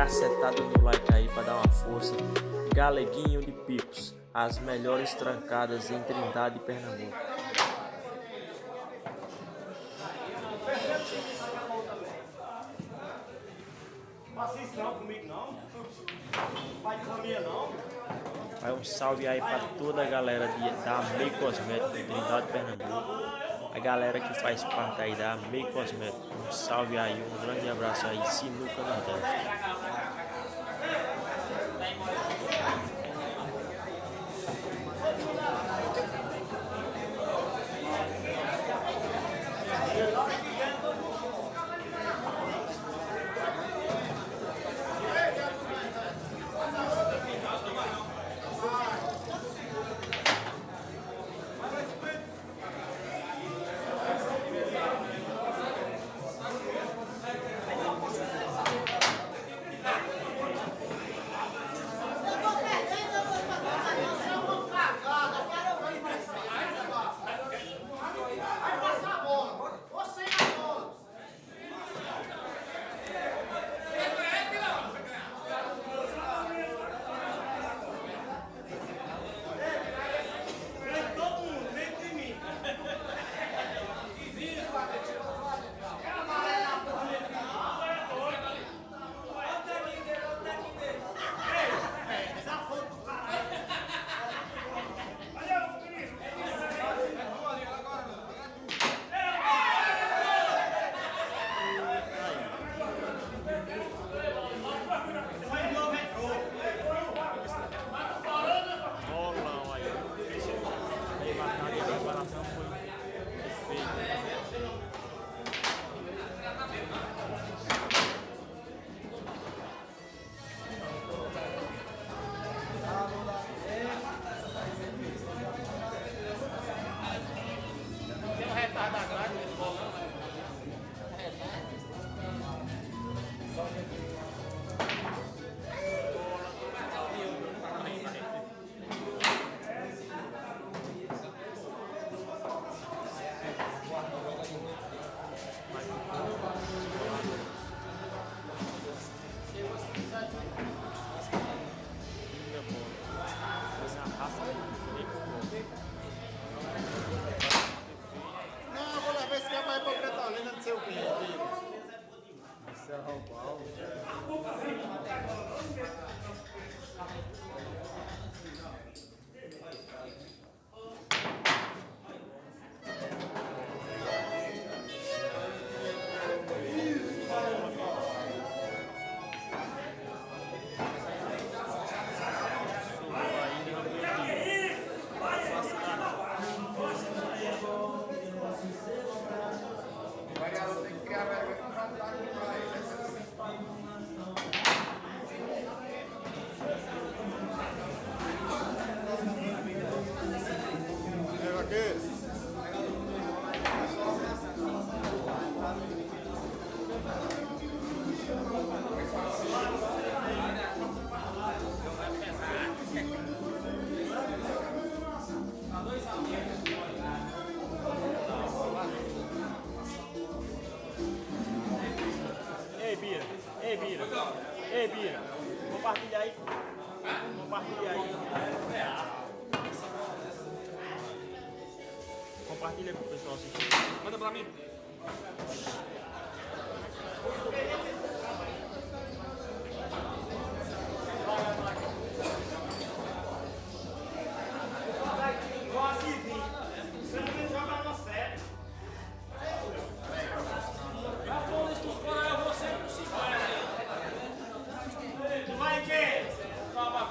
Acertada no like aí para dar uma força. Galeguinho de Picos, as melhores trancadas em Trindade e Pernambuco. Não assiste não comigo não. Vai de família não. Vai um salve aí para toda a galera da Mei Cosmético de Trindade e Pernambuco. A galera que faz parte aí da Mei Cosmético. Um salve aí, um grande abraço aí, Sinuca Nordeste. Não, vou levar esse cabo aí pra Pretalina, não sei o que. Isso é roubar. Ei, Bira, compartilha aí. Compartilha aí. Compartilha com o pessoal assistir. Manda pra mim. Vai, quem? Toma,